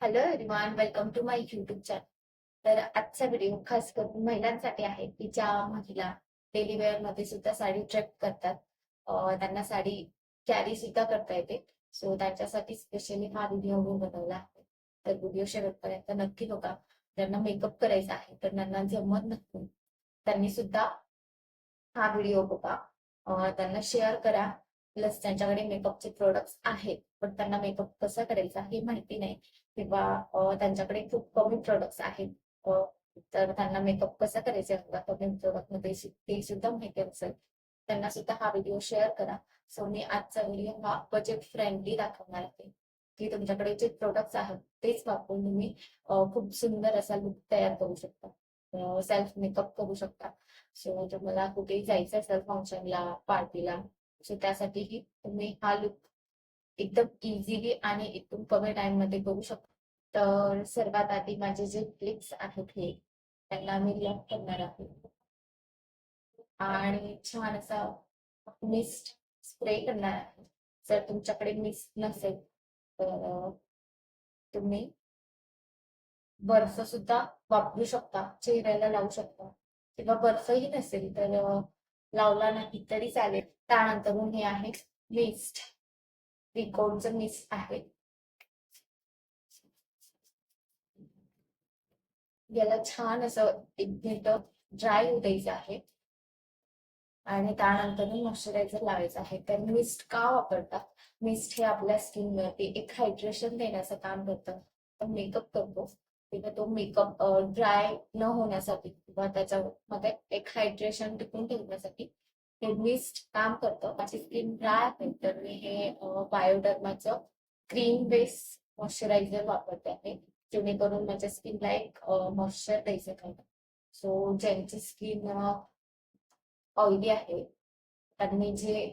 Hello everyone, welcome to my YouTube channel. तर आजचा video खास करून महिलांसाठी आहे की ज्या महिला डेली वेअर मध्ये सुद्धा साडी ट्रेक करतात. त्यांना साडी कॅरी सुद्धा करता येते. सो त्यांच्यासाठी स्पेशली हा व्हिडिओ मी बनवला आहे. तर व्हिडिओ शेवटपर्यंत नक्की बघा. ज्यांना मेकअप करायचा आहे तर त्यांना जमत नाही, त्यांनी सुद्धा हा व्हिडिओ बघा. त्यांना शेअर करा. प्लस त्यांच्याकडे मेकअपचे प्रोडक्ट्स आहेत पण त्यांना मेकअप कसा करायचा हे माहिती नाही, किंवा त्यांच्याकडे खूप कमी प्रोडक्ट्स आहेत. तर त्यांना मेकअप कसा करायचा आहे कमी प्रोडक्ट मध्ये ते सुद्धा माहिती नसेल, त्यांना सुद्धा हा व्हिडिओ शेअर करा. सो मी आजचा व्हिडिओ हा बजेट फ्रेंडली दाखवणार आहे की तुमच्याकडे जे प्रोडक्ट्स आहेत तेच वापरून तुम्ही खूप सुंदर असा लुक तयार करू शकता, सेल्फ मेकअप करू शकता. सो तुम्हाला कुठेही जायचं असेल फंक्शनला, पार्टीला, सो त्यासाठीही तुम्ही हा लुक एकदम इझिली आणि एकदम कमी टाइम मध्ये करू शकता. तर सर्वात आधी माझे जे क्लिप्स आहेत हे त्यांना मी लॉक करणार आहे आणि छान असा मिस्ट स्प्रे करणार आहे. जर तुमच्याकडे मिस्ट नसेल तर तुम्ही बर्फ सुद्धा वापरू शकता, चेहऱ्याला लावू शकता, किंवा बर्फही नसेल तर लावला नाही तरी चालेल. त्यानंतर हे आहे मिस्ट, त्रिकोणचं मिस्ट आहे. याला छान असं एक मिनिट ड्राय होऊ द्यायचं आहे आणि त्यानंतर मॉइश्चरायझर लावायचं आहे. तर मिस्ट का वापरतात? मिस्ट हे आपल्या स्किनवरती एक हायड्रेशन देण्याचं काम करतं. आपण मेकअप करतो तेव्हा तो मेकअप ड्राय न होण्यासाठी किंवा त्याच्यामध्ये एक हायड्रेशन टिकून ठेवण्यासाठी हे मिस्ट काम करतं. माझी स्किन ड्राय आहे तर मी हे बायोडर्माचं क्रीम बेस मॉइश्चरायझर वापरते आहे, जेणेकरून माझ्या स्किनला एक मॉइश्चर द्यायचं आहे. सो ज्यांची स्किन ऑइली आहे त्यांनी जे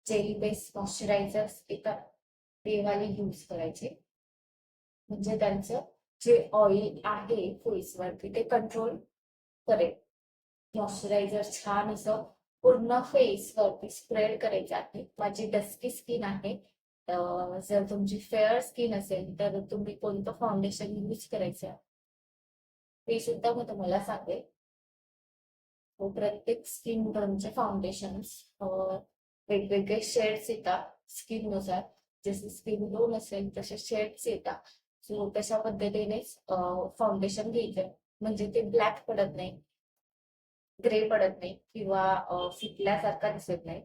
जेली बेस मॉइश्चरायझर्स येतात ते वाले यूज करायचे, म्हणजे त्यांचं जे ऑइल आहे फेसवरती ते कंट्रोल करेल. मॉइश्चरायझर छान असं पूर्ण फेस वरती स्प्रेड करायचं आहे. माझी डस्की स्किन आहे. जर तुमची फेअर स्किन असेल तर तुम्ही कोणतं फाउंडेशन यूज करायचं ते सुद्धा मी तुम्हाला सांगेल. प्रत्येक स्किन टोनचे फाउंडेशन्स वेगवेगळे शेड्स येतात स्किननुसार. जसे स्किन टोन असेल तसे शेड्स येतात. सो तशा पद्धतीनेच फाउंडेशन घ्यायचं, म्हणजे ते ब्लॅक पडत नाही, ग्रे पडत नाही, किंवा फिटल्यासारखा दिसत नाही.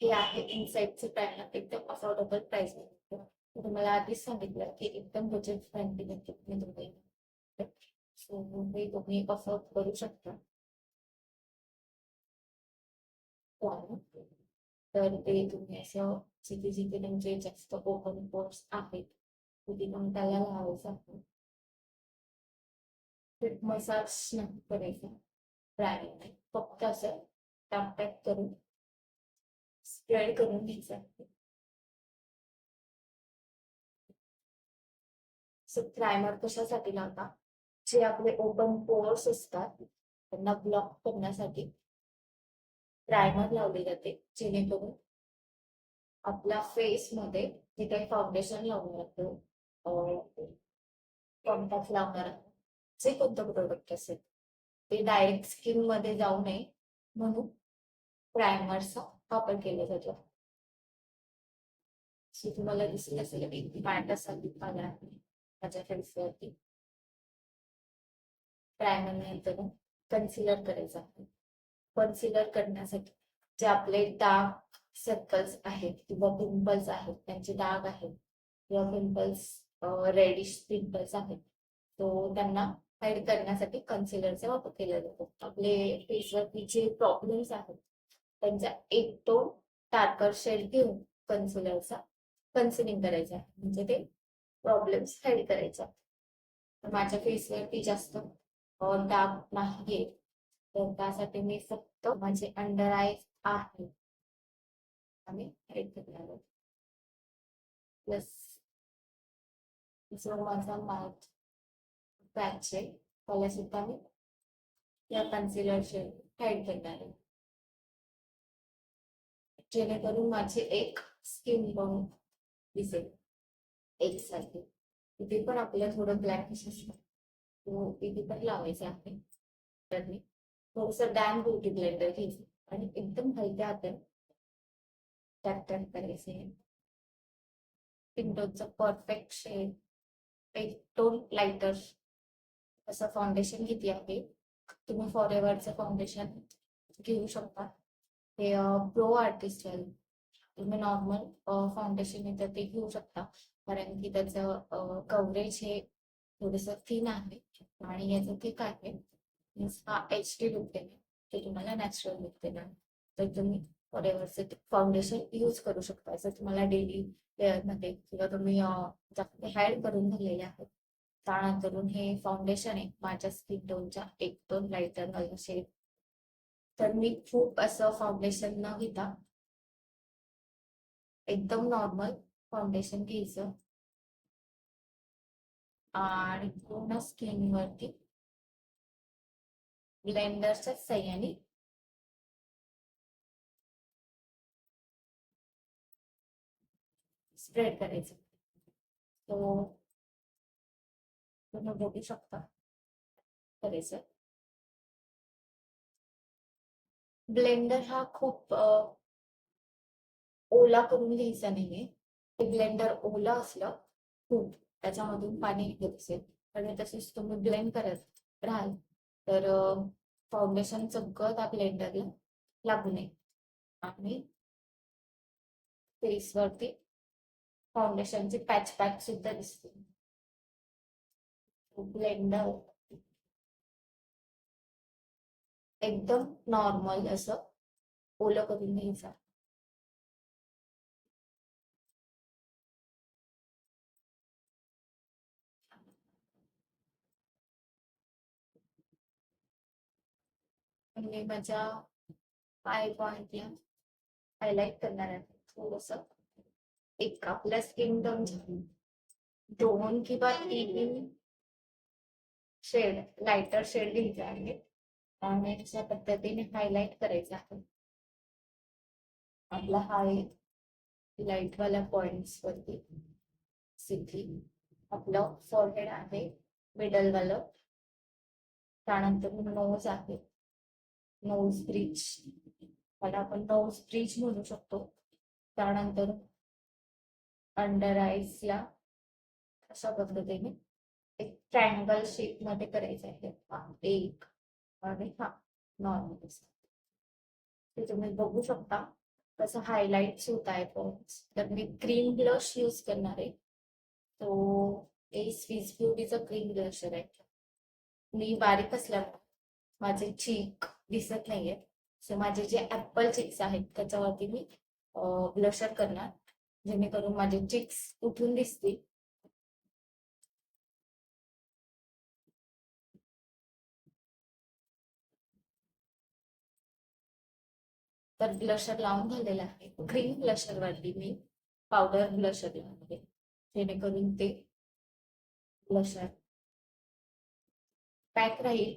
हे आहे इनसाइडचे पॅनल, एकदम अफोर्डेबल प्राइस मध्ये. तुम्हाला आधीच सांगितलं की एकदम बजेट फ्रेंडली मी तुम्ही सो हे तुम्ही अफोर्ड करू शकता. तर ते तुम्ही असं जिथे जिथे तुमचे जास्त ओपन पोर्स आहेत तिथे पण त्याला लावायचं आहे. फिट मसाज नाही करायचा, ड्रायव्हिंग नाही, फक्त असं टॅप टॅप करून स्प्रेड करून घ्यायचं आहे. प्रायमर कशासाठी लावता? जे आपले ओपन पोर्स असतात त्यांना ब्लॉक करण्यासाठी प्रायमर लावले जाते, जेणेकरून आपल्या फेस मध्ये जिथे फाउंडेशन लावणार असतो, कॉन्टॅक्ट लावणार, जे कोणतं प्रोडक्ट असेल ते डायरेक्ट स्किन मध्ये जाऊ नये म्हणून प्रायमरचा वापर केला जातो. सो तुम्हाला दिसत असेल एक पॅन्ट असा दिसणार आहे माझ्या फेसवरती. प्रायमर नंतर कन्सिलर करायचं आहे. कन्सिलर करण्यासाठी जे आपले डार्क सर्कल्स आहेत किंवा पिंपल्स आहेत, त्यांचे डाग आहेत किंवा पिंपल्स, रेडिश पिंपल्स आहेत, तो त्यांना हाईड करण्यासाठी कन्सिलरचा वापर केला जातो. आपले फेसवरती जे प्रॉब्लेम्स आहेत त्यांचा एक टोन डार्कर शेड घेऊन कन्सिलरचा कन्सिलिंग करायचा आहे, म्हणजे ते प्रॉब्लेम्स हाईड करायचा. माझ्या फेसवरती जास्त डाग नाहीये तर त्यासाठी मी फक्त माझे अंडर आयज आहे आणि हाईड करणार आहे. प्लस जो माझा माउथ पॅच आहे त्याला सुद्धा मी या कन्सिलरचे हाईड करणार आहे, जेणेकरून माझी एक स्किन टोन दिसेल एकसारखे. इथे पण आपल्याला थोडं ब्लॅकिश असतं, तो इथे पण लावायचा आहे. तर मी थोडंसं डॅम ब्युटी ब्लेंडर घ्यायचं आणि एकदम हलक्या हाताने टॅप टॅप करायचे. पिंटोचं परफेक्ट शेड, एक टोन लाइटर असं फाउंडेशन घेते आहे. तुम्ही फॉरएव्हरचं फाउंडेशन घेऊ शकता. हे प्रो आर्टिस्ट आहे. तुम्ही नॉर्मल फाउंडेशन येतं ते घेऊ शकता, कारण की त्याचं कव्हरेज हे थोडंसं थिन आहे आणि याचं थिक आहे. मीन्स हा एच डी लुक देणार, ते तुम्हाला नॅचरल लुक देणार. तर तुम्ही फॉरएव्हरचं फाउंडेशन यूज करू शकता जर तुम्हाला डेली वेअरमध्ये, किंवा तुम्ही हाईड करून दिलेले आहेत. त्यानंतरून हे फाउंडेशन आहे माझ्या स्किन टोनच्या एक टोन लाईटर शेड. तर मी खूप असं फाउंडेशन न घेता एकदम नॉर्मल फाउंडेशन घ्यायचं आणि पूर्ण स्किन वरती ब्लेंडरच्या साह्याने स्प्रेड करायचं. तो तुम्ही बघू शकता करायचं. ब्लेंडर हा खूप ओला करून घ्यायचा नाहीये. ते ब्लेंडर ओला असलं खूप, त्याच्यामधून पाणी निघत असेल आणि तसेच तुम्ही ब्लेंड करत राहाल तर फाउंडेशन सगळं त्या ब्लेंडरला लागू नये आणि फेसवरती फाउंडेशनची पॅच पॅच सुद्धा दिसते. ब्लेंडर एकदम नॉर्मल असं ओलं करून घ्यायचं. म्हणजे माझ्या आय पॉइंटला हायलाइट करणार आहे थोडस. एक आपल्या स्किन टोन 2 किंवा 3 शेड, लाइटर शेड घ्यायचा आहे आणि अशा पद्धतीने हायलाइट करायचं आहे. आपला हाय लाईट वाल्या पॉइंट्स वरती सिधी आपलं फॉरहेड आहे मिडल वालं. त्यानंतर नोज आहे, नोज ब्रिज, त्याला आपण नोज ब्रिज म्हणू शकतो. त्यानंतर अंडर आईजला अशा पद्धतीने एक ट्रायंगल शेप मध्ये करायचं आहे. हा एक आणि हा नॉर्मल, ते तुम्ही बघू शकता कसं हायलाइट्स होत आहे पॉइंट्स. तर मी क्रीम ब्लश यूज करणार आहे. तो स्विस ब्युटीचा क्रीम ब्लशर आहे. मी बारीक असल्यामुळे माझे चीक दिसत नाहीये, सो माझे जे ऍपल चिक्स आहेत त्याच्यावरती मी ब्लशर करणार, जेणेकरून माझे चिक्स उठून दिसतील. तर ब्लशर लावून झालेलं आहे. क्रीम ब्लशर वरती मी पावडर ब्लशर लावते, जेणेकरून ते ब्लशर पॅक राहील.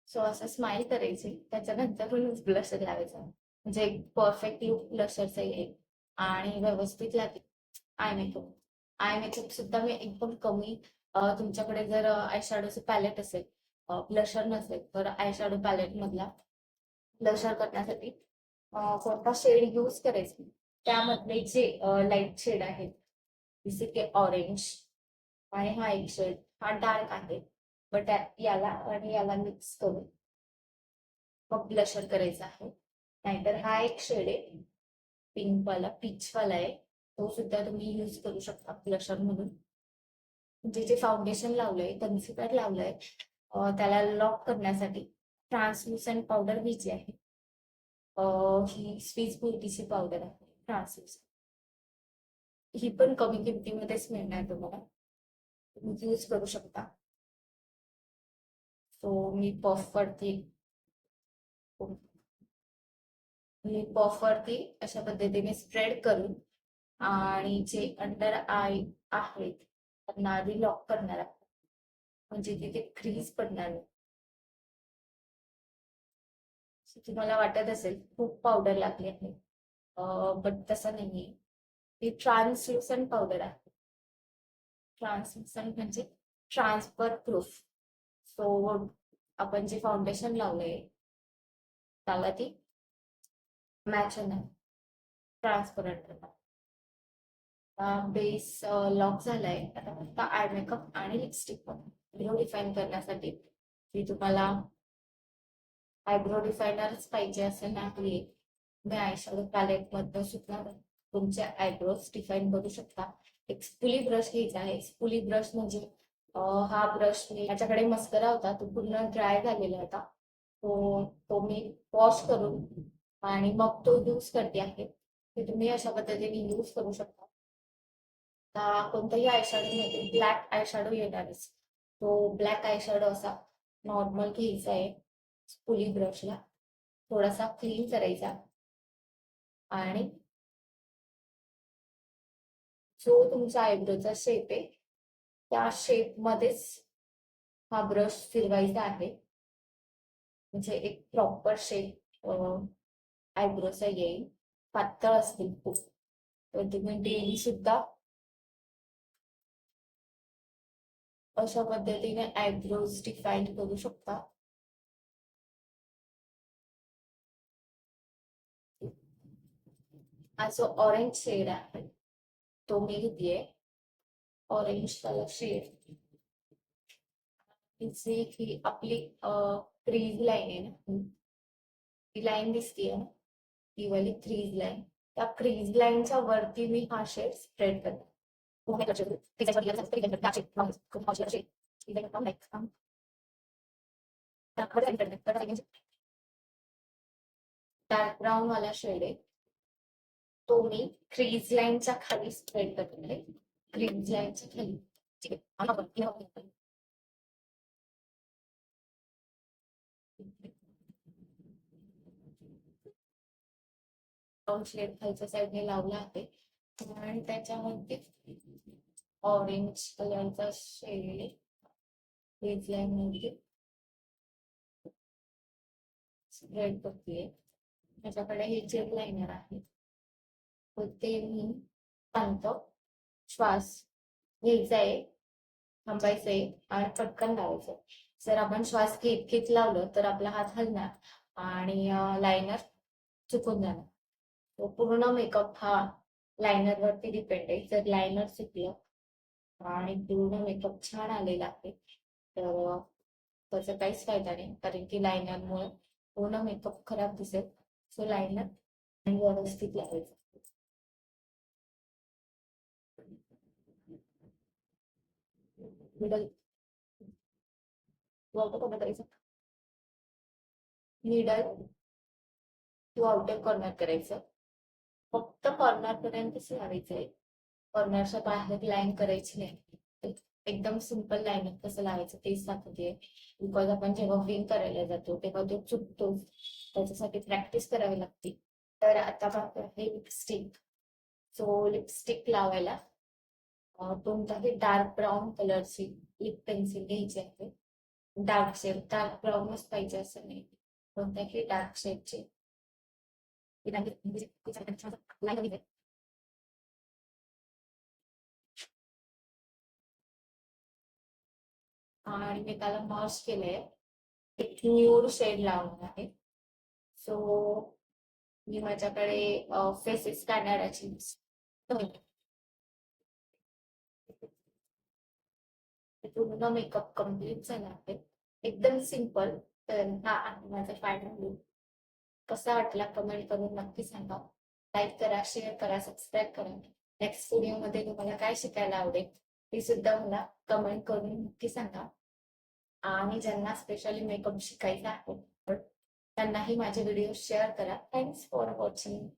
सो असं स्माइल करायची, त्याच्यानंतर ब्लशर लावायचा, म्हणजे एक परफेक्ट लुक ब्लशरचा येईल आणि व्यवस्थित लागेल. आय मेकअप सुद्धा मी एकदम कमी, तुमच्याकडे जर आय शॅडोचं पॅलेट असेल, ब्लशर नसेल, तर आय शॅडो पॅलेट मधला ब्लशर करण्यासाठी कोणता शेड यूज करायचा, त्यामधले जे लाईट शेड आहेत जसे की ऑरेंज आणि हा एक शेड हा डार्क आहे, बट याला आणि याला मिक्स करून मग ब्लशर करायचा आहे. नाहीतर हा एक शेड आहे पिंक वाला, पीच वाला आहे, तो सुद्धा तुम्ही यूज करू शकता ब्लशर म्हणून. जे फाउंडेशन लावलंय, कन्सिलर लावलंय, त्याला लॉक करण्यासाठी ट्रान्सलुसंट पावडर घ्यायची आहे. ही स्विस ब्युटीची पावडर आहे ट्रान्सलुसंट. ही पण कमी किमतीमध्येच मिळणार तुम्हाला, तुम्ही यूज करू शकता. सो मी पफ वरती अशा पद्धतीने स्प्रेड करून आणि जे अंडर आय आहेत त्यांना आधी लॉक करणार आहे, म्हणजे तिथे क्रीज पडणार नाही. तुम्हाला वाटत असेल खूप पावडर लागली आहे, बट तसं नाहीये. ती ट्रान्सल्युसंट पावडर आहे. ट्रान्सल्युसंट म्हणजे ट्रान्सफर प्रूफ. सो आपण जे फाउंडेशन लावलंय त्याला ती मॅच होणार, ट्रान्सपरंट होणार. बेस लॉक झालाय. आता फक्त आय मेकअप आणि लिपस्टिक आयब्रो डिफाईन करण्यासाठी मी तुम्हाला आयब्रो डिफायनरच पाहिजे असं नाही. तुम्ही आयशॅडो पॅलेट मधनं सुद्धा तुमचे आयब्रोज डिफाईन करू शकता. एक स्पुली ब्रश घ्यायचा आहे. स्पुली ब्रश म्हणजे हा ब्रश माझ्याकडे मस्करा होता, तो पूर्ण ड्राय झालेला होता. तो मी वॉश करून आणि मग तो यूज करते आहे. ते तुम्ही अशा पद्धतीने यूज करू शकता. कोणत्याही आयशॅडो मध्ये ब्लॅक आयशॅडो येणारच. तो ब्लॅक आयशॅडो असा नॉर्मल घ्यायचा आहे. स्पुली ब्रशला थोडासा क्लीन करायचा आणि जो तुमचा आयब्रोचा शेप आहे त्या शेप मध्येच हा ब्रश फिरवायचा आहे. म्हणजे एक प्रॉपर शेप आयब्रोचा येईल. पातळ असतील खूप तर तुम्ही डेली सुद्धा अशा पद्धतीने आयब्रोज डिफाईन करू शकता. हा जो ऑरेंज शेड आहे तो मी घेतलीये. ऑरेंज कलर शेड जी की आपली क्रीज लाईन आहे ना, ती लाईन दिसतीये ना, ती वाली क्रीज लाईन, त्या क्रीज लाईनच्या वरती मी हा शेड स्प्रेड करते. डार्क ब्राऊन वाला शेड आहे तो मी क्रीज लाईनच्या खाली स्प्रेड करते. क्रीज लाईनच्या खाली. ठीक आहे. ब्राऊन शेड खालच्या साईडने लावला आहे आणि त्याच्यामध्ये ऑरेंज कलरचा शेड क्रीज लाईन मध्ये स्प्रेड करते. माझ्याकडे हे जेल लाइनर आहे तर ते मी शांत श्वास घ्यायचा आहे, थांबायचं आहे आणि पटकन लावायचं. जर आपण श्वास घेत घेत लावलं तर आपला हात हलणार आणि लायनर चुकून जाणार. तो पूर्ण मेकअप हा लायनर वरती डिपेंड आहे. जर लायनर चुकलं आणि पूर्ण मेकअप छान आलेला आहे तर त्याचा काहीच फायदा नाही, कारण की लायनरमुळे पूर्ण मेकअप खराब दिसेल. सो लायनर व्यवस्थित लावायचं. मिडल वॉटर करायचं, मिडल टू आउटर कॉर्नर करायचं. फक्त कॉर्नर पर्यंतच लावायचंय, कॉर्नरच्या बाहेर लाईन करायची नाही. एकदम सिंपल लाईन कसं लावायचं तेच दाखवते. बिकॉज आपण जेव्हा विंग करायला जातो तेव्हा तो चुकतो, त्याच्यासाठी प्रॅक्टिस करावी लागते. तर आता हे लिपस्टिक. सो लिपस्टिक लावायला कोणताही डार्क ब्राऊन कलरची लिप पेन्सिल घ्यायची आहे. डार्क शेड, डार्क ब्राऊनच पाहिजे असं नाही, कोणत्याही डार्क शेडची. आणि मी त्याला मर्ज केलंय. एक न्यूड शेड लावणार आहे. सो मी माझ्याकडे फेसेस कॅनडाची पूर्ण मेकअप कम्प्लीट झाला आहे. एकदम सिंपल. तर हा आहे माझा फायनल लुक. कसा वाटला कमेंट करून नक्की सांगा. लाईक करा, शेअर करा, सबस्क्राईब करा. नेक्स्ट व्हिडिओमध्ये तुम्हाला काय शिकायला आवडेल ते सुद्धा मला कमेंट करून नक्की सांगा. आणि ज्यांना स्पेशली मेकअप शिकायचा आहे त्यांनाही माझे व्हिडिओ शेअर करा. Thanks for watching.